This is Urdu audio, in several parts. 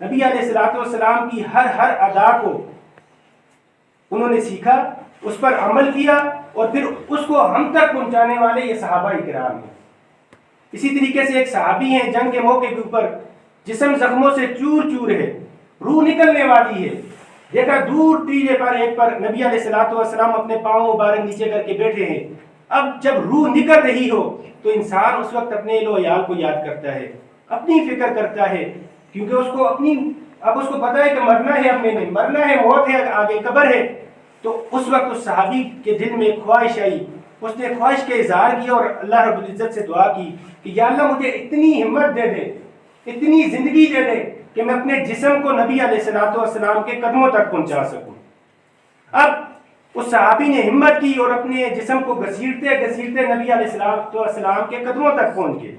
نبی علیہ الصلوۃ والسلام کی ہر ادا کو انہوں نے سیکھا، اس پر عمل کیا اور پھر اس کو ہم تک پہنچانے والے یہ صحابہ کرام ہیں۔ اسی طریقے سے ایک صحابی ہیں، جنگ کے موقع کے اوپر جسم زخموں سے چور چور ہے، روح نکلنے والی ہے، دیکھا دور ٹیلے پر ایک پر نبی علیہ الصلوۃ والسلام اپنے پاؤں مبارک نیچے کر کے بیٹھے ہیں۔ اب جب روح نکل رہی ہو تو انسان اس وقت اپنے اہل و عیال کو یاد کرتا ہے، اپنی فکر کرتا ہے، کیونکہ اس کو اب اس کو پتا ہے کہ مرنا ہے، اپنے میں مرنا ہے، موت ہے، آگے قبر ہے۔ تو اس وقت اس صحابی کے دل میں ایک خواہش آئی، اس نے خواہش کا اظہار کیا اور اللہ رب العزت سے دعا کی کہ یا اللہ مجھے اتنی ہمت دے دے، اتنی زندگی دے دے کہ میں اپنے جسم کو نبی علیہ الصلوۃ والسلام کے قدموں تک پہنچا سکوں۔ اب اس صحابی نے ہمت کی اور اپنے جسم کو گھسیٹتے گھسیٹتے نبی علیہ الصلوۃ والسلام کے قدموں تک پہنچ گئے۔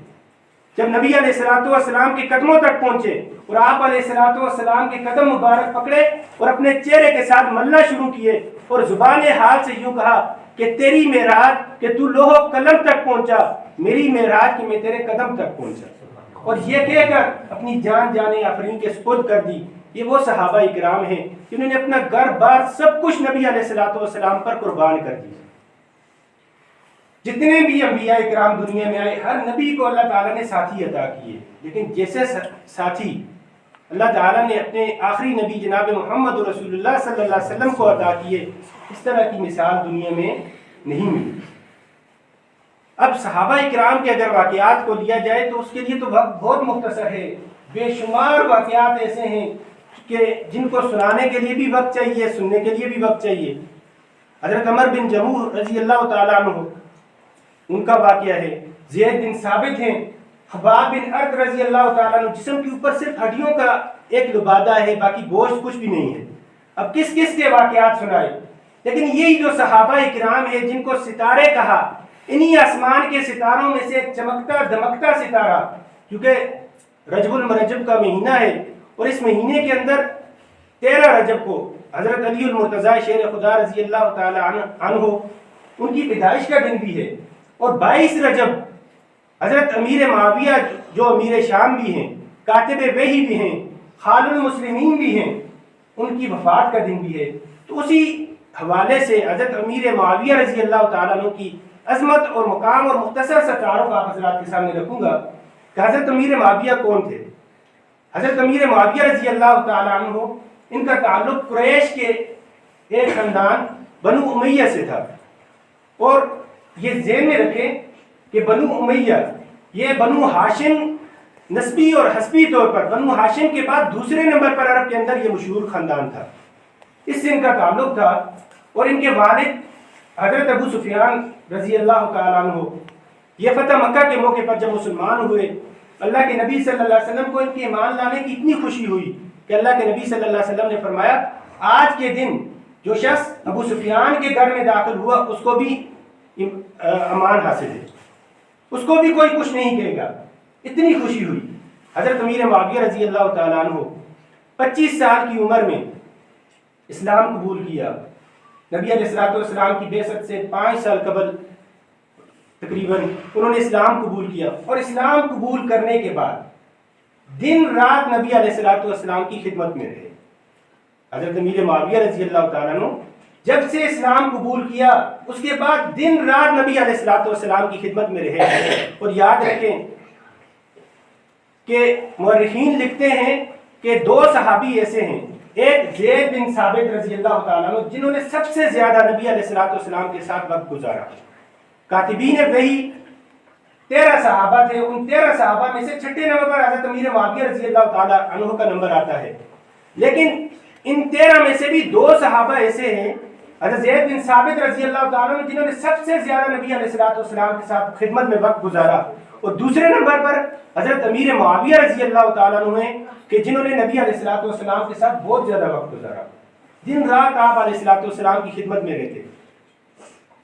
جب نبی علیہ الصلوۃ والسلام کے قدموں تک پہنچے اور آپ علیہ الصلوۃ والسلام کے قدم مبارک پکڑے اور اپنے چہرے کے ساتھ ملنا شروع کیے اور زبان حال سے یوں کہا کہ تیری معراج کہ تو لوح و قلم تک پہنچا، میری معراج کہ میں تیرے قدم تک پہنچا، اور یہ کہہ کر اپنی جان آفرین کے سپرد کر دی۔ یہ وہ صحابہ اکرام ہیں جنہوں نے اپنا گھر بار سب کچھ نبی علیہ الصلوۃ والسلام پر قربان کر دی۔ جتنے بھی انبیاء اکرام دنیا میں آئے، ہر نبی کو اللہ تعالیٰ نے ساتھی عطا کیے، لیکن جیسے ساتھی اللہ تعالیٰ نے اپنے آخری نبی جناب محمد رسول اللہ صلی اللہ علیہ وسلم کو عطا کیے، اس طرح کی مثال دنیا میں نہیں ملی۔ اب صحابہ اکرام کے اگر واقعات کو لیا جائے تو اس کے لیے تو وقت بہت مختصر ہے، بے شمار واقعات ایسے ہیں کہ جن کو سنانے کے لیے بھی وقت چاہیے، سننے کے لیے بھی وقت چاہیے۔ حضرت عمر بن جموح رضی اللہ تعالیٰ عنہ، ان کا واقعہ ہے۔ زید بن ثابت ہیں، خباب بن ارد رضی اللہ تعالیٰ عنہ، جسم کے اوپر صرف ہڈیوں کا ایک لبادہ ہے، باقی گوشت کچھ بھی نہیں ہے۔ اب کس کس کے واقعات سنائے، لیکن یہی جو صحابہ اکرام ہیں جن کو ستارے کہا، انہی آسمان کے ستاروں میں سے ایک چمکتا دمکتا ستارہ، کیونکہ رجب المرجب کا مہینہ ہے اور اس مہینے کے اندر 13 رجب کو حضرت علی المرتضیٰ شیر خدا رضی اللہ تعالی عنہ ان کی پیدائش کا دن بھی ہے، اور 22 رجب حضرت امیر معاویہ جو امیر شام بھی ہیں، کاتب وحی بھی ہیں، خال المسلمین بھی ہیں، ان کی وفات کا دن بھی ہے۔ تو اسی حوالے سے حضرت امیر معاویہ رضی اللہ تعالیٰ عنہ کی عظمت اور مقام اور مختصر سا تعارف آپ حضرات کے سامنے رکھوں گا کہ حضرت امیر معاویہ کون تھے۔ حضرت امیر معاویہ رضی اللہ تعالیٰ عنہ، ان کا تعلق قریش کے ایک خاندان بنو امیہ سے تھا، اور یہ ذہن میں رکھیں کہ بنو امیہ یہ بنو ہاشم نسبی اور حسبی طور پر بنو ہاشم کے بعد دوسرے نمبر پر عرب کے اندر یہ مشہور خاندان تھا، اس سے ان کا تعلق تھا۔ اور ان کے والد حضرت ابو سفیان رضی اللہ تعالیٰ عنہ، یہ فتح مکہ کے موقع پر جب مسلمان ہوئے، اللہ کے نبی صلی اللہ علیہ وسلم کو ان کے ایمان لانے کی اتنی خوشی ہوئی کہ اللہ کے نبی صلی اللہ علیہ وسلم نے فرمایا آج کے دن جو شخص ابو سفیان کے گھر میں داخل ہوا اس کو بھی امان حاصل ہے، اس کو بھی کوئی کچھ نہیں کہے گا، اتنی خوشی ہوئی۔ حضرت امیر معاویہ رضی اللہ تعالیٰ عنہ 25 سال کی عمر میں اسلام قبول کیا۔ نبی علیہ الصلوۃ والسلام کی بعثت سے 5 سال قبل تقریباً انہوں نے اسلام قبول کیا، اور اسلام قبول کرنے کے بعد دن رات نبی علیہ الصلوۃ والسلام کی خدمت میں رہے۔ حضرت امیر معاویہ رضی اللہ تعالیٰ عنہ جب سے اسلام قبول کیا اس کے بعد دن رات نبی علیہ الصلوۃ والسلام کی خدمت میں رہے۔ اور یاد رکھیں کہ مورخین لکھتے ہیں کہ 2 صحابی ایسے ہیں، ایک زید بن ثابت رضی اللہ تعالیٰ عنہ جنہوں نے سب سے زیادہ نبی علیہ الصلوۃ والسلام کے ساتھ وقت گزارا۔ کاتبین وحی 13 صحابہ تھے، ان 13 صحابہ میں سے 6 نمبر پر حضرت امیر معاویہ رضی اللہ تعالیٰ عنہ کا نمبر آتا ہے، لیکن ان 13 میں سے بھی 2 صحابہ ایسے ہیں، حضرت زید بن ثابت رضی اللہ تعالیٰ عنہ جنہوں نے سب سے زیادہ نبی علیہ الصلوۃ والسلام کے ساتھ خدمت میں وقت گزارا، اور دوسرے نمبر پر حضرت امیر معاویہ رضی اللہ تعالیٰ عنہ ہیں کہ جنہوں نے نبی علیہ الصلوۃ والسلام کے ساتھ بہت زیادہ وقت گزارا، دن رات آپ علیہ الصلوۃ والسلام کی خدمت میں رہتے۔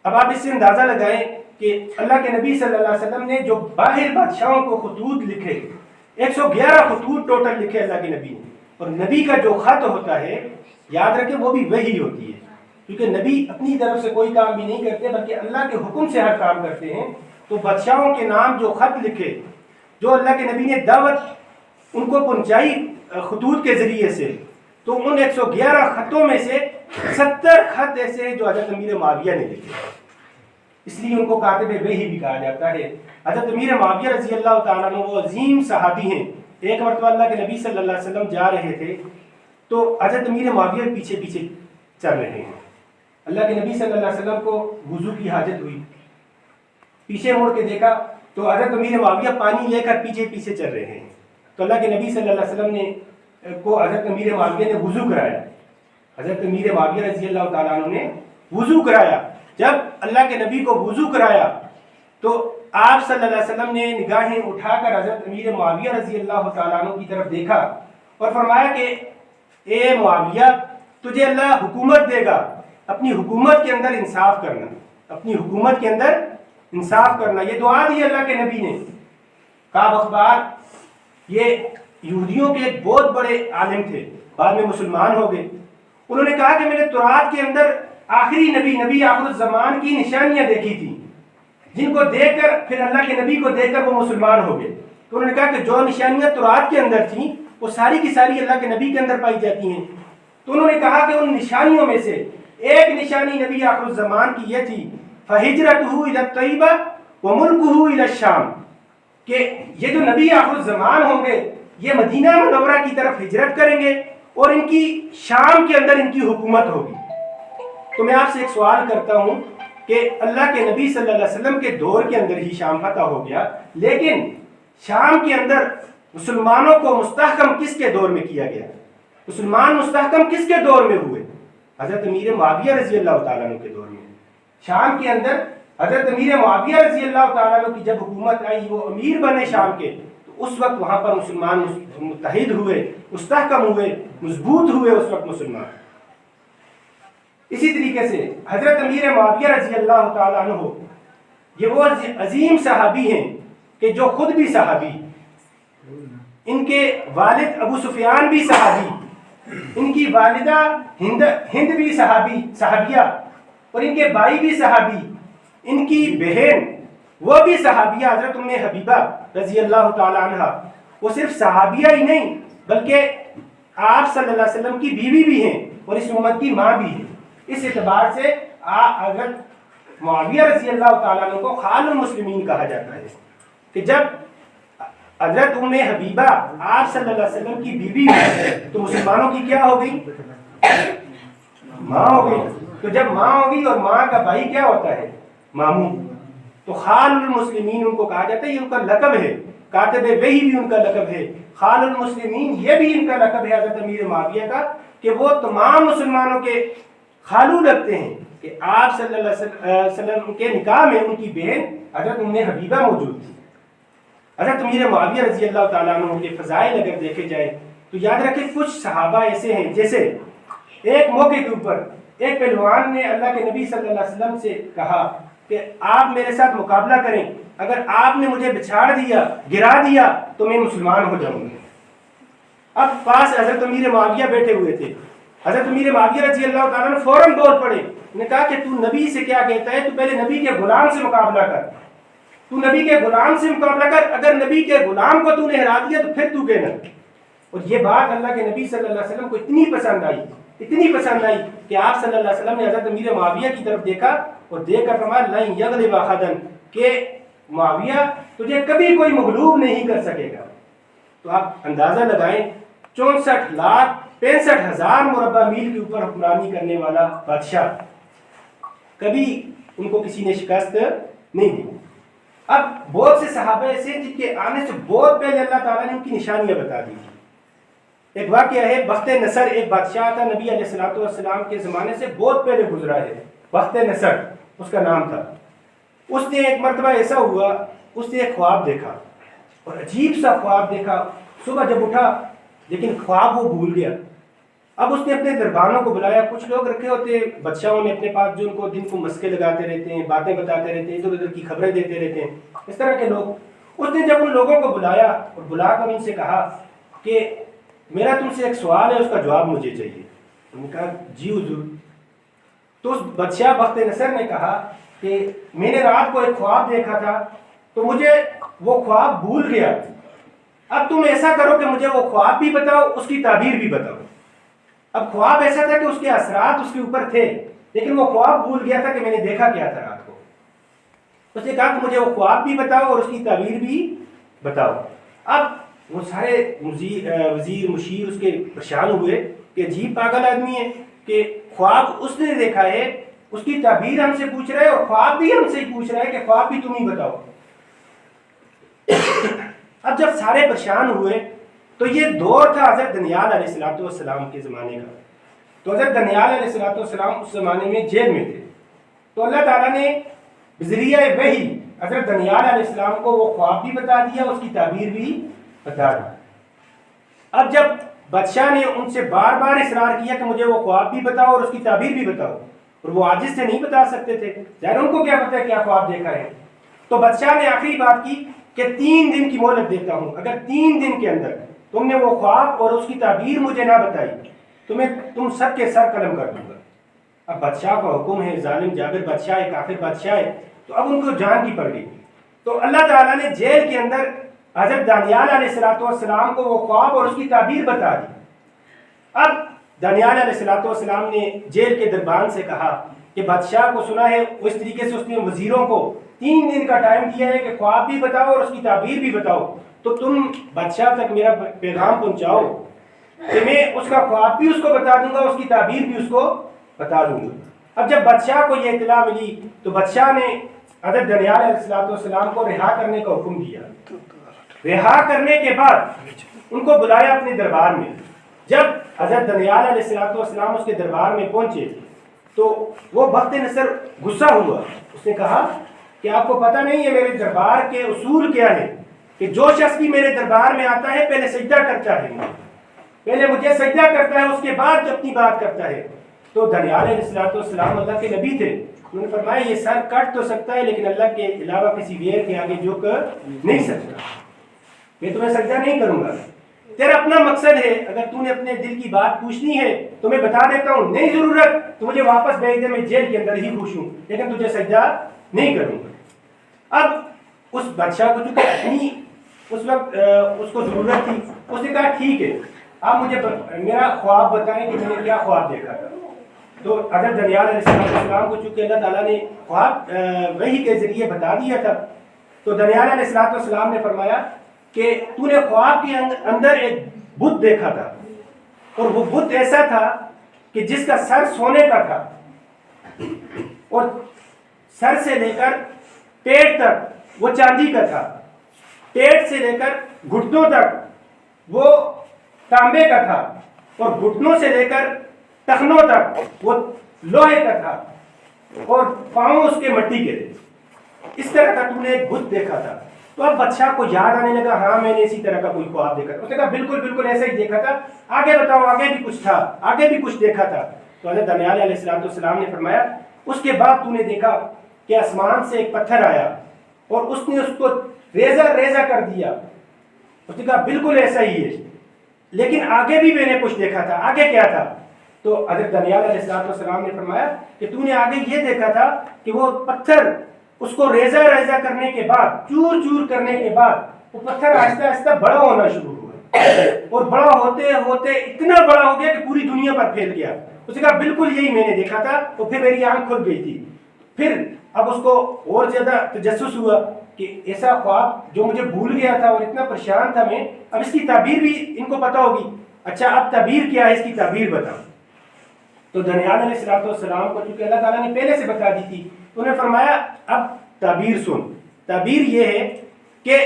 اب آپ اس سے اندازہ لگائیں کہ اللہ کے نبی صلی اللہ علیہ وسلم نے جو باہر بادشاہوں کو خطوط لکھے، 111 خطوط ٹوٹل لکھے اللہ کے نبی نے، اور نبی کا جو خط ہوتا ہے یاد رکھیں وہ بھی وحی ہوتی ہے، کیونکہ نبی اپنی طرف سے کوئی کام بھی نہیں کرتے بلکہ اللہ کے حکم سے ہر کام کرتے ہیں۔ تو بادشاہوں کے نام جو خط لکھے، جو اللہ کے نبی نے دعوت ان کو پہنچائی خطوط کے ذریعے سے، تو ان 111 خطوں میں سے 70 خط ایسے ہیں جو حضرت امیر معاویہ نے لکھے، اس لیے ان کو کاتب وحی بھی کہا جاتا ہے۔ حضرت امیر معاویہ رضی اللہ تعالیٰ عنہ وہ عظیم صحابی ہیں۔ ایک مرتبہ اللہ کے نبی صلی اللہ علیہ وسلم جا رہے تھے تو حضرت امیر معاویہ پیچھے پیچھے چل رہے ہیں۔ اللہ کے نبی صلی اللہ علیہ وسلم کو وضو کی حاجت ہوئی، پیچھے مڑ کے دیکھا تو حضرت امیر معاویہ پانی لے کر پیچھے پیچھے چل رہے ہیں۔ تو اللہ کے نبی صلی اللہ علیہ وسلم نے کو حضرت امیر معاویہ نے وضو کرایا، حضرت امیر معاویہ رضی اللہ تعالیٰ عنہ نے وضو کرایا۔ جب اللہ کے نبی کو وضو کرایا تو آپ صلی اللہ علیہ وسلم نے نگاہیں اٹھا کر حضرت امیر معاویہ رضی اللہ تعالیٰ عنہ کی طرف دیکھا اور فرمایا کہ اے معاویہ، تجھے اللہ حکومت دے گا، اپنی حکومت کے اندر انصاف کرنا، اپنی حکومت کے اندر انصاف کرنا۔ یہ دعا دی اللہ کے نبی نے۔ کعب اخبار یہ یہودیوں کے ایک بہت بڑے عالم تھے، بعد میں مسلمان ہو گئے۔ انہوں نے کہا کہ میں نے تورات کے اندر آخری نبی آخر الزمان کی نشانیاں دیکھی تھی، جن کو دیکھ کر پھر اللہ کے نبی کو دیکھ کر وہ مسلمان ہو گئے۔ تو انہوں نے کہا کہ جو نشانیاں تورات کے اندر تھیں وہ ساری کی ساری اللہ کے نبی کے اندر پائی جاتی ہیں۔ تو انہوں نے کہا کہ ان نشانیوں میں سے ایک نشانی نبی آخر الزمان کی یہ تھی فہجرتہ الی الطیبہ وملکہ الی الشام، کہ یہ جو نبی آخر الزمان ہوں گے یہ مدینہ منورہ کی طرف ہجرت کریں گے اور ان کی شام کے اندر ان کی حکومت ہوگی۔ تو میں آپ سے ایک سوال کرتا ہوں کہ اللہ کے نبی صلی اللہ علیہ وسلم کے دور کے اندر ہی شام فتح ہو گیا، لیکن شام کے اندر مسلمانوں کو مستحکم کس کے دور میں کیا گیا؟ مسلمان مستحکم کس کے دور میں ہوئے؟ حضرت امیر معاویہ رضی اللہ تعالیٰ عنہ کے دور میں۔ شام کے اندر حضرت امیر معاویہ رضی اللہ تعالیٰ عنہ کی جب حکومت آئی، وہ امیر بنے شام کے، تو اس وقت وہاں پر مسلمان متحد ہوئے، مستحکم ہوئے، مضبوط ہوئے اس وقت مسلمان۔ اسی طریقے سے حضرت امیر معاویہ رضی اللہ تعالیٰ عنہ یہ وہ عظیم صحابی ہیں کہ جو خود بھی صحابی، ان کے والد ابو سفیان بھی صحابی، ان کی والدہ ہند بھی صحابیہ، اور ان کے بھائی بھی صحابی، ان کی بہن وہ بھی صحابیہ حضرت ام حبیبہ رضی اللہ تعالیٰ عنہ۔ وہ صرف صحابیہ ہی نہیں بلکہ آپ صلی اللہ علیہ وسلم کی بیوی بھی ہیں اور اس امت کی ماں بھی ہیں۔ اس اعتبار سے حضرت معاویہ رضی اللہ تعالیٰ عنہ کو خال المسلمین کہا جاتا ہے کہ جب حضرت ام حبیبہ آپ صلی اللہ علیہ وسلم کی بیوی ہوئی تو مسلمانوں کی کیا ہو گئی؟ ماں ہو گئی۔ تو جب ماں ہوگی اور ماں کا بھائی کیا ہوتا ہے؟ ماموں۔ تو خال المسلمین ان کو کہا جاتا ہے، یہ ان کا لقب ہے۔ کاتب وحی بھی ان کا لقب ہے، خال المسلمین یہ بھی ان کا لقب ہے حضرت امیر معاویہ کا، کہ وہ تمام مسلمانوں کے خالو لگتے ہیں، کہ آپ صلی اللہ علیہ وسلم کے نکاح میں ان کی بہن حضرت ام حبیبہ موجود تھی۔ حضرت امیر معاویہ رضی اللہ تعالیٰ عنہ کے فضائل اگر دیکھے جائیں تو یاد رکھیں کچھ صحابہ ایسے ہیں، جیسے ایک موقع کے اوپر ایک پہلوان نے اللہ کے نبی صلی اللہ علیہ وسلم سے کہا کہ آپ میرے ساتھ مقابلہ کریں، اگر آپ نے مجھے بچھاڑ دیا، گرا دیا تو میں مسلمان ہو جاؤں گا۔ اب پاس حضرت امیر معاویہ بیٹھے ہوئے تھے، حضرت امیر معاویہ رضی اللہ تعالیٰ نے فوراً بول پڑے، نے کہا کہ تو نبی سے کیا کہتا ہے؟ تو پہلے نبی کے غلام سے مقابلہ کر، تو نبی کے غلام سے مقابلہ کر، اگر نبی کے غلام کو تو نے ہرا دیا تو پھر تو کہنا۔ اور یہ بات اللہ کے نبی صلی اللہ علیہ وسلم کو اتنی پسند آئی کہ آپ صلی اللہ علیہ وسلم نے حضرت امیر معاویہ کی طرف دیکھا اور دیکھ کر فرمایا لن یغلب احدا، کہ معاویہ تجھے کبھی کوئی مغلوب نہیں کر سکے گا۔ تو آپ اندازہ لگائیں 64,65,000 مربع میل کے اوپر حکمرانی کرنے والا بادشاہ، کبھی ان کو کسی نے شکست نہیں دی۔ اب بہت سے صحابہ ایسے جن کے آنے سے بہت پہلے اللہ تعالیٰ نے ان کی نشانیاں بتا دی۔ ایک واقعہ ہے بخت نصر، ایک بادشاہ تھا نبی علیہ الصلوۃ والسلام کے زمانے سے بہت پہلے گزرا ہے، بخت نصر اس کا نام تھا۔ اس نے ایک مرتبہ ایسا ہوا، اس نے ایک خواب دیکھا اور عجیب سا خواب دیکھا۔ صبح جب اٹھا لیکن خواب وہ بھول گیا۔ اب اس نے اپنے دربانوں کو بلایا، کچھ لوگ رکھے ہوتے ہیں بادشاہوں نے اپنے پاس جو ان کو دن کو مسکے لگاتے رہتے ہیں، باتیں بتاتے رہتے ہیں، ادھر ادھر کی خبریں دیتے رہتے ہیں، اس طرح کے لوگ۔ اس نے جب ان لوگوں کو بلایا اور بلا کر ان سے کہا کہ میرا تم سے ایک سوال ہے، اس کا جواب مجھے چاہیے۔ انہوں نے کہا جی حضور۔ تو اس بادشاہ بخت نصر نے کہا کہ میں نے رات کو ایک خواب دیکھا تھا تو مجھے وہ خواب بھول گیا، اب تم ایسا کرو کہ مجھے وہ خواب بھی بتاؤ، اس کی تعبیر بھی بتاؤ۔ اب خواب ایسا تھا کہ اس کے اثرات اس کے اوپر تھے، لیکن وہ خواب بھول گیا تھا کہ میں نے دیکھا کیا تھا رات کو۔ اس نے کہا کہ مجھے وہ خواب بھی بتاؤ اور اس کی تعبیر بھی بتاؤ۔ اب وہ سارے وزیر مشیر اس کے پریشان ہوئے کہ عجیب پاگل آدمی ہے کہ خواب اس نے دیکھا ہے، اس کی تعبیر ہم سے پوچھ رہے اور خواب بھی ہم سے ہی پوچھ رہے کہ خواب بھی تم ہی بتاؤ۔ اب جب سارے پریشان ہوئے تو یہ دور تھا حضرت دانیال علیہ السلام کے زمانے کا۔ تو حضرت دانیال علیہ السلام اس زمانے میں جیل میں تھے، تو اللہ تعالیٰ نے بذریعہ وحی حضرت دانیال علیہ السلام کو وہ خواب بھی بتا دیا، اس کی تعبیر بھی بتا دی۔ اب جب بادشاہ نے ان سے بار بار اصرار کیا کہ مجھے وہ خواب بھی بتاؤ اور اس کی تعبیر بھی بتاؤ، اور وہ عاجز سے نہیں بتا سکتے تھے، ظاہر ان کو کیا پتہ ہے کیا خواب دیکھا ہے۔ تو بادشاہ نے آخری بات کی کہ 3 دن کی مہلت دیتا ہوں، اگر 3 دن کے اندر تم نے وہ خواب اور اس کی تعبیر مجھے نہ بتائی تم سب کے سر قلم کر دوں گا۔ اب بادشاہ کا حکم ہے، ظالم جابر بادشاہ ہے، کافر بادشاہ ہے، تو اب ان کو جان کی پڑ گئی۔ تو اللہ تعالیٰ نے جیل کے اندر حضرت دانیال علیہ السلام کو وہ خواب اور اس کی تعبیر بتا دی۔ اب دانیال علیہ السلام نے جیل کے دربان سے کہا کہ بادشاہ کو سنا ہے، اس طریقے سے اس نے وزیروں کو 3 دن کا ٹائم دیا ہے کہ خواب بھی بتاؤ اور اس کی تعبیر بھی بتاؤ، تو تم بادشاہ تک میرا پیغام پہنچاؤ کہ میں اس کا خواب بھی اس کو بتا دوں گا، اس کی تعبیر بھی اس کو بتا دوں گا۔ اب جب بادشاہ کو یہ اطلاع ملی تو بادشاہ نے حضرت دانیال علیہ السلام کو رہا کرنے کا حکم دیا۔ رہا کرنے کے بعد ان کو بلایا اپنے دربار میں۔ جب حضرت دانیال علیہ السلام اس کے دربار میں پہنچے تو وہ بخت نصر غصہ ہوا۔ اس نے کہا کہ آپ کو پتہ نہیں ہے میرے دربار کے اصول کیا ہے کہ جو شخص بھی میرے دربار میں آتا ہے پہلے سجدہ کرتا ہے، پہلے مجھے سجدہ کرتا ہے، اس کے بعد جو اپنی بات کرتا ہے۔ تو دانیال علیہ السلام اللہ کے نبی تھے، انہوں نے فرمایا یہ سر کٹ تو سکتا ہے لیکن اللہ کے علاوہ کسی غیر کے آگے جھک نہیں سکتا، میں تمہیں سجدہ نہیں کروں گا۔ تیرا اپنا مقصد ہے، اگر تو نے اپنے دل کی بات پوچھنی ہے تو میں بتا دیتا ہوں، نہیں ضرورت تو مجھے واپس بھیج دے، میں جیل کے اندر ہی خوش ہوں لیکن تجھے سجدہ نہیں کروں گا۔ اب اس بادشاہ کو چونکہ اپنی اس وقت اس کو ضرورت تھی، اس نے کہا ٹھیک ہے آپ مجھے میرا خواب بتائیں کہ میں نے کیا خواب دیکھا تھا۔ تو حضرت دانیال علیہ السلام کو چونکہ اللہ تعالیٰ نے خواب وحی کے ذریعے بتا دیا تھا، تو دانیال علیہ السلام نے فرمایا کہ تو نے خواب کے اندر ایک بت دیکھا تھا، اور وہ بت ایسا تھا کہ جس کا سر سونے کا تھا اور سر سے لے کر پیٹ تک وہ چاندی کا تھا، پیٹ سے لے کر گھٹنوں تک وہ تانبے کا تھا، اور گھٹنوں سے لے کر ٹخنوں تک وہ لوہے کا تھا، اور پاؤں اس کے مٹی کے تھے۔ اس طرح کا تو نے ایک بت دیکھا تھا۔ تو اب بادشاہ کو یاد آنے لگا، ہاں میں نے اسی طرح کا کوئی خواب دیکھا تھا۔ اس نے کہا بالکل ایسا ہی دیکھا تھا، آگے بتاؤ آگے بھی کچھ تھا، آگے بھی کچھ دیکھا تھا۔ تو حضرت دانیال علیہ السلام نے فرمایا اس کے بعد تو نے دیکھا کہ آسمان سے ایک پتھر آیا اور اس نے اس کو ریزہ کر دیا۔ اس نے کہا بالکل ایسا ہی ہے، لیکن آگے بھی میں نے کچھ دیکھا تھا، آگے کیا تھا؟ تو حضرت دانیال علیہ السلام نے فرمایا کہ تو نے آگے یہ دیکھا تھا کہ وہ پتھر اس کو ریزہ کرنے کے بعد، چور چور کرنے کے بعد وہ پتھر آہستہ آہستہ بڑا ہونا شروع ہوا، اور بڑا ہوتے ہوتے اتنا بڑا ہو گیا کہ پوری دنیا پر پھیل گیا۔ اس نے کہا بالکل یہی میں نے دیکھا تھا، تو پھر میری آنکھ کھل گئی تھی۔ پھر اب اس کو اور زیادہ تجسس ہوا کہ ایسا خواب جو مجھے بھول گیا تھا اور اتنا پریشان تھا میں، اب اس کی تعبیر بھی ان کو پتہ ہوگی۔ اچھا اب تعبیر کیا ہے، اس کی تعبیر بتاؤ۔ تو دانیال علیہ السلام کو چونکہ اللہ تعالیٰ نے پہلے سے بتا دی تھی، تو انہوں نے فرمایا اب تعبیر سن۔ تعبیر یہ ہے کہ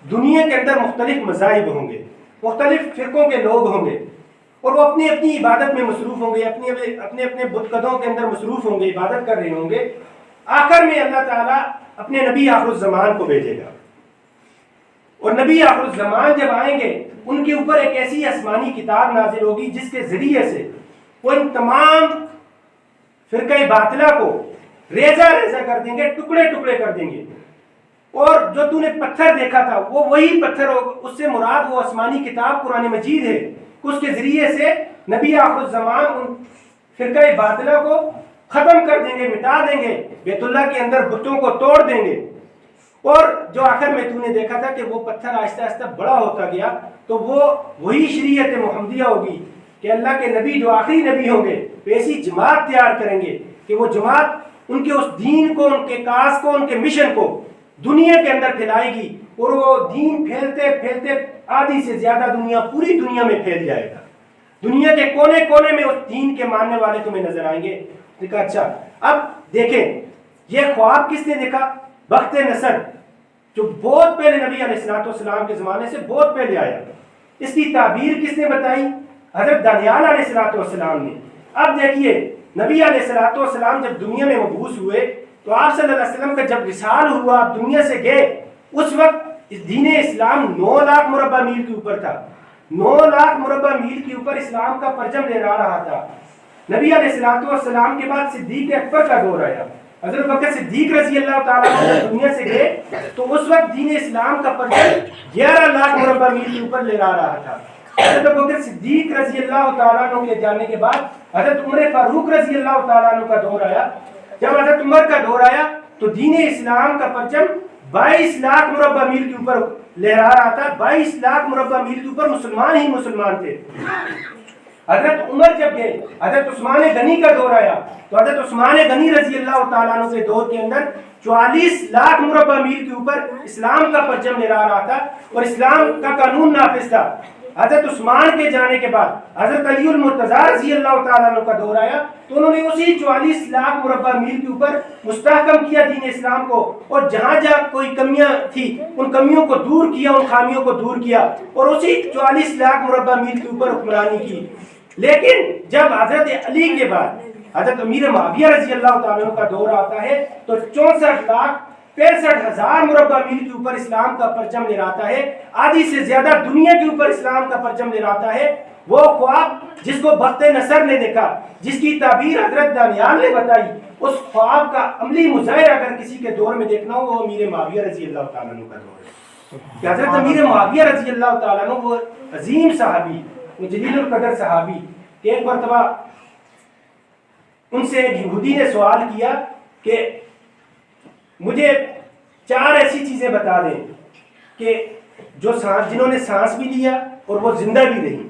دنیا کے اندر مختلف مذاہب ہوں گے، مختلف فرقوں کے لوگ ہوں گے، اور وہ اپنی اپنی عبادت میں مصروف ہوں گے، اپنے اپنے بت قدوں کے اندر مصروف ہوں گے، عبادت کر رہے ہوں گے۔ آخر میں اللہ تعالیٰ اپنے نبی آخر الزمان کو بھیجے گا، اور نبی آخر الزمان جب آئیں گے ان کے اوپر ایک ایسی آسمانی کتاب نازل ہوگی جس کے ذریعے سے وہ ان تمام فرقہ باطلہ کو ریزہ کر دیں گے، ٹکڑے ٹکڑے کر دیں گے۔ اور جو تو نے پتھر دیکھا تھا وہ وہی پتھر ہوگا، اس سے مراد وہ آسمانی کتاب قرآن مجید ہے، اس کے ذریعے سے نبی آخر الزمان ان فرقہ باطلہ کو ختم کر دیں گے، مٹا دیں گے، بیت اللہ کے اندر بتوں کو توڑ دیں گے، اور جو آخر میں تو نے دیکھا تھا کہ وہ پتھر آہستہ آہستہ بڑا ہوتا گیا، تو وہ وہی شریعت محمدیہ ہوگی کہ اللہ کے نبی جو آخری نبی ہوں گے ایسی جماعت تیار کریں گے کہ وہ جماعت ان کے اس دین کو، ان کے کاز کو، ان کے مشن کو دنیا کے اندر پھیلائے گی، اور وہ دین پھیلتے پھیلتے آدھی سے زیادہ دنیا، پوری دنیا میں پھیل جائے گا۔ دنیا کے کونے کونے میں اس دین کے ماننے والے تمہیں نظر آئیں گے۔ کہا اچھا اب دیکھیں یہ خواب کس نے دیکھا؟ بخت نصر، جو بہت پہلے نبی علیہ السلام کے زمانے سے بہت پہلے آیا۔ اس کی تعبیر کس نے بتائی؟ حضرت دانیال علیہ السلام نے۔ اب دیکھیے نبی علیہ السلام جب دنیا میں مبعوث ہوئے تو آپ صلی اللہ علیہ وسلم کا جب وصال ہوا، آپ دنیا سے گئے، اس وقت دین اسلام 9 لاکھ مربع میل کے اوپر تھا۔ 9 لاکھ مربع میل کے اوپر اسلام کا پرچم لہرا رہا تھا۔ نبی علیہ السلام کے بعد صدیق اکبر کا دور آیا۔ حضرت بکر صدیق رضی اللہ تعالیٰ عنہ دنیا سے گئے تو اس وقت دین اسلام کا پرچم 11 لاکھ مربع میل کے اوپر لہرا رہا تھا۔ حضرت بکر صدیق رضی اللہ تعالیٰ عنہ کے جانے کے بعد حضرت عمر فاروق رضی اللہ تعالیٰ عنہ کا دور آیا۔ جب حضرت عمر کا دور آیا تو دین اسلام کا پرچم 22 لاکھ مربع میل کے اوپر لہرا رہا تھا۔ 22 لاکھ مربع میل کے اوپر مسلمان ہی مسلمان تھے۔ حضرت عمر جب گئے، حضرت عثمان غنی کا دور آیا تو حضرت عثمان غنی رضی اللہ تعالیٰ عنہ کے دور کے اندر 44 لاکھ مربع میل کے اوپر اسلام کا پرچم لہرا رہا تھا اور اسلام کا قانون نافذ تھا۔ حضرت عثمان کے جانے کے بعد حضرت علی المرتضیٰ رضی اللہ تعالیٰ عنہ کا دور آیا تو انہوں نے اسی 44 لاکھ مربع میل کے اوپر مستحکم کیا دین اسلام کو، اور جہاں جہاں کوئی کمیاں تھی ان کمیوں کو دور کیا، ان خامیوں کو دور کیا، اور اسی 44 لاکھ مربع میل کے اوپر حکمرانی کی۔ لیکن جب حضرت علی کے بعد حضرت امیر معاویہ رضی اللہ تعالیٰ عنہ کا دور آتا ہے تو 64,65,000 مربع میل کے اوپر اسلام کا پرچم لہراتا ہے۔ آدھی سے زیادہ دنیا کے اوپر اسلام کا پرچم لہراتا ہے۔ وہ خواب جس کو بخت نصر نے دیکھا، جس کی تعبیر حضرت دانیال نے بتائی، اس خواب کا عملی مظاہرہ اگر کسی کے دور میں دیکھنا ہو وہ امیر معاویہ رضی اللہ تعالیٰ عنہ کا دور ہے کہ حضرت امیر معاویہ رضی اللہ تعالیٰ عنہ وہ عظیم صحابی، وہ جلیل القدر صحابی، کہ ایک مرتبہ ان سے ایک یہودی نے سوال کیا کہ مجھے 4 ایسی چیزیں بتا دیں کہ جنہوں نے سانس بھی لیا اور وہ زندہ بھی رہی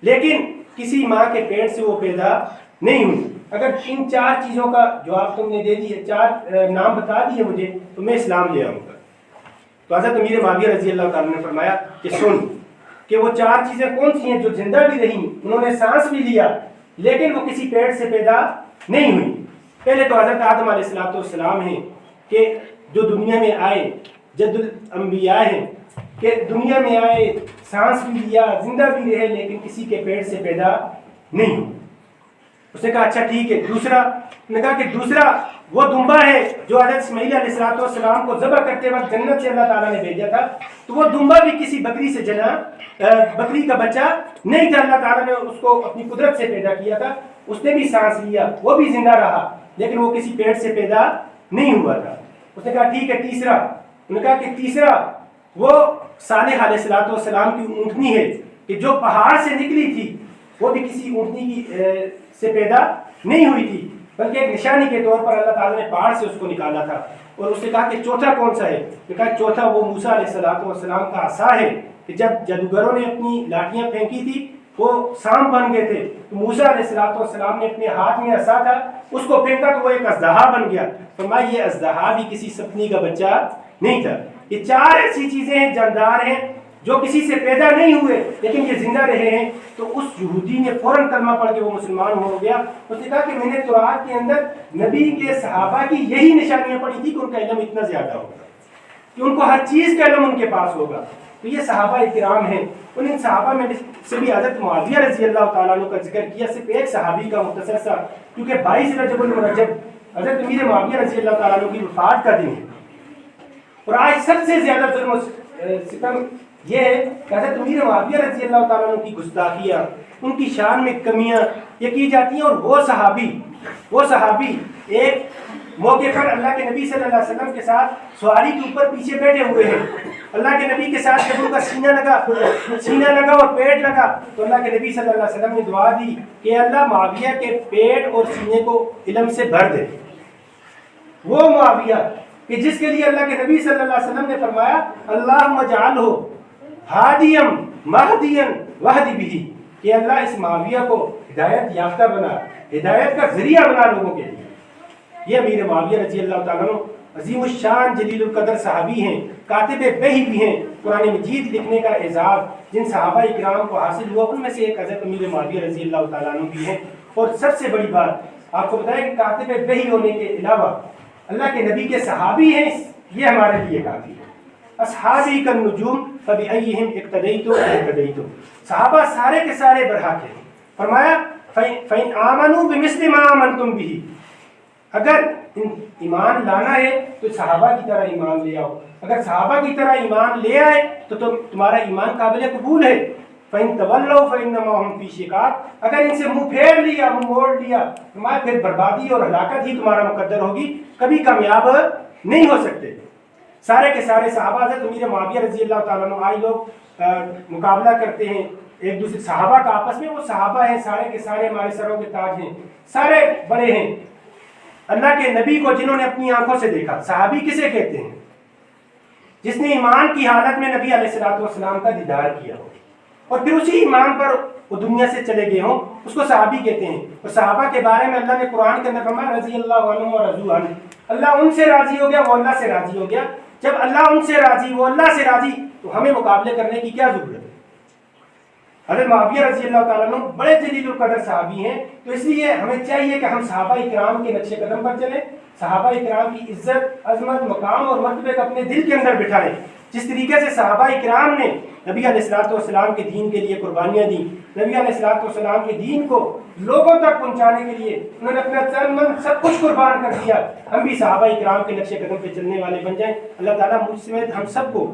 لیکن کسی ماں کے پیٹ سے وہ پیدا نہیں ہوئی۔ اگر ان 4 چیزوں کا جواب تم نے دے دیے، 4 نام بتا دیے مجھے تو میں اسلام لے آؤں گا۔ تو حضرت امیر معاویہ رضی اللہ تعالیٰ نے فرمایا کہ سن کہ وہ 4 چیزیں کون سی ہیں جو زندہ بھی رہیں، انہوں نے سانس بھی لیا لیکن وہ کسی پیٹ سے پیدا نہیں ہوئی۔ پہلے تو حضرت آدم علیہ السلام ہیں کہ جو دنیا میں آئے، جد الانبیاء ہیں کہ دنیا میں آئے، سانس بھی لیا، زندہ بھی رہے لیکن کسی کے پیٹ سے پیدا نہیں ہوئی۔ اس نے کہا اچھا ٹھیک ہے۔ دوسرا وہ دمبا ہے جو حضرت اسماعیل علیہ السلام کو ذبح کرتے وقت جنت سے اللہ تعالیٰ نے بھیجا تھا، تو وہ دمبا بھی کسی بکری سے جنا، بکری کا بچہ نہیں تھا، اللہ تعالیٰ نے اس کو اپنی قدرت سے پیدا کیا تھا۔ اس نے بھی سانس لیا، وہ بھی زندہ رہا لیکن وہ کسی پیٹ سے پیدا نہیں ہوا تھا۔ اس نے کہا ٹھیک ہے تیسرا، انہوں نے کہا کہ تیسرا وہ صالح علیہ السلام کی اونٹنی ہے کہ جو پہاڑ سے نکلی تھی، وہ بھی کسی اونٹنی کی سے پیدا نہیں ہوئی تھی بلکہ ایک نشانی کے طور پر اللہ تعالیٰ نے پہاڑ سے اس کو نکالا تھا۔ اور اس نے کہا کہ چوتھا کون سا ہے؟ نے کہا چوتھا وہ موسیٰ علیہ السلام کا عصا ہے کہ جب جادوگروں نے اپنی لاٹیاں پھینکی تھی وہ سانپ بن گئے تھے، تو موسیٰ علیہ السلام نے اپنے ہاتھ میں عصا تھا، اس کو پھینکا تو وہ ایک اژدہا بن گیا۔ فرمایا یہ اژدہا بھی کسی سپنی کا بچہ نہیں تھا۔ یہ 4 ایسی چیزیں ہیں، جاندار ہیں جو کسی سے پیدا نہیں ہوئے لیکن یہ زندہ رہے ہیں۔ تو اس یہودی نے فوراً کلمہ پڑھ کے وہ مسلمان ہو گیا۔ اس نے کہا کہ میں نے تورات کے اندر نبی کے صحابہ کی یہی نشانیاں پڑھی تھی کہ ان کا علم اتنا زیادہ ہوگا، کہ ان کو ہر چیز کا علم ان کے پاس ہوگا۔ تو یہ صحابہ کرام ہیں، ان صحابہ میں سے بھی حضرت معاویہ رضی اللہ تعالیٰ عنہ کا ذکر کیا، صرف ایک صحابی کا مختصر سا، کیونکہ 22 رجب المرجب حضرت امیر معاویہ رضی اللہ تعالیٰ عنہ کی وفات کا دن ہے۔ اور آج سب سے زیادہ ظلم و ستم یہ ہے کہ حضرت امیر معاویہ رضی اللہ تعالیٰ عنہ کی گستاخیاں، ان کی شان میں کمیاں یہ کی جاتی ہیں۔ اور وہ صحابی ایک موقع پر اللہ کے نبی صلی اللہ علیہ وسلم کے ساتھ سواری کے اوپر پیچھے بیٹھے ہوئے ہیں۔ اللہ کے نبی کے ساتھ جب ان کا سینہ لگا اور پیٹ لگا تو اللہ کے نبی صلی اللہ علیہ وسلم نے دعا دی کہ اللہ معاویہ کے پیٹ اور سینے کو علم سے بھر دے۔ وہ معاویہ کہ جس کے لیے اللہ کے نبی صلی اللہ علیہ وسلم نے فرمایا اللہم اجعلہ ہادیم مہدیم وہدی بہ، کہ اللہ اس معاویہ کو ہدایت یافتہ بنا، ہدایت کا ذریعہ بنا لوگوں کے لیے۔ یہ امیر معاویہ رضی اللہ تعالیٰ عنہ عظیم الشان جلیل القدر صحابی ہیں، کاتب وحی بھی ہیں، قرآن مجید لکھنے کا اعزاز جن صحابہ اکرام کو حاصل ہوا ان میں سے ایک حضرت امیر معاویہ رضی اللہ تعالیٰ عنہ بھی ہیں۔ اور سب سے بڑی بات آپ کو بتائیں کہ کاتب وحی ہونے کے علاوہ اللہ کے نبی کے صحابی ہیں، یہ ہمارے لیے کافی ہے۔ اصحابی کالنجوم فبأیہم اقتدیتم اہتدیتم، صحابہ سارے کے سارے برحق ہیں۔ فرمایا فإن آمنوا بمثل ما آمنتم به، اگر ایمان لانا ہے تو صحابہ کی طرح ایمان لے آؤ، اگر صحابہ کی طرح ایمان لے آئے تو تمہارا ایمان قابل قبول ہے۔ فإن تولوا فإنما هم في شقاق، اگر ان سے منہ پھیر لیا، منہ موڑ لیا، تمہارا پھر بربادی اور ہلاکت ہی تمہارا مقدر ہوگی، کبھی کامیاب نہیں ہو سکتے۔ سارے کے سارے صحابہ حضرت امیر معاویہ رضی اللہ تعالیٰ عنہ، آج لوگ مقابلہ کرتے ہیں ایک دوسرے صحابہ کا آپس میں، وہ صحابہ ہیں سارے کے سارے، ہمارے سروں کے تاج ہیں، سارے بڑے ہیں۔ اللہ کے نبی کو جنہوں نے اپنی آنکھوں سے دیکھا، صحابی کسے کہتے ہیں؟ جس نے ایمان کی حالت میں نبی علیہ الصلوۃ والسلام کا دیدار کیا ہو اور پھر اسی ایمان پر وہ دنیا سے چلے گئے ہوں، اس کو صحابی کہتے ہیں۔ اور صحابہ کے بارے میں اللہ نے قرآن کے اندر فرمایا رضی اللہ عنہم ورضوا عنہ، اللہ ان سے راضی ہو گیا، وہ اللہ سے راضی ہو گیا۔ جب اللہ ان سے راضی، وہ اللہ سے راضی، تو ہمیں مقابلے کرنے کی کیا ضرورت ہے؟ حضرت معاویہ رضی اللہ تعالیٰ عنہ بڑے جلیل القدر صحابی ہیں، تو اس لیے ہمیں چاہیے کہ ہم صحابہ اکرام کے نقش قدم پر چلیں، صحابہ اکرام کی عزت، عظمت، مقام اور مرتبے کو اپنے دل کے اندر بٹھائیں۔ جس طریقے سے صحابہ اکرام نے نبی علیہ الصلوۃ والسلام کے دین کے لیے قربانیاں دیں، نبی علیہ الصلوۃ والسلام کے دین کو لوگوں تک پہنچانے کے لیے انہوں نے اپنا تن من سب کچھ قربان کر دیا، ہم بھی صحابہ اکرام کے نقش قدم پہ چلنے والے بن جائیں۔ اللہ تعالیٰ مجھ سمیت ہم سب کو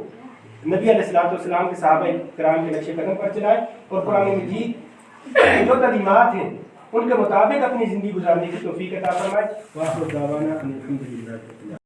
نبی علیہ الصلوۃ والسلام کے صحابہ کرام کے نقش قدم پر چلائے اور قرآن مجید جو تعلیمات ہیں ان کے مطابق اپنی زندگی گزارنے کی توفیق عطا فرمائے۔ وآخر دعوانا ان الحمد للہ۔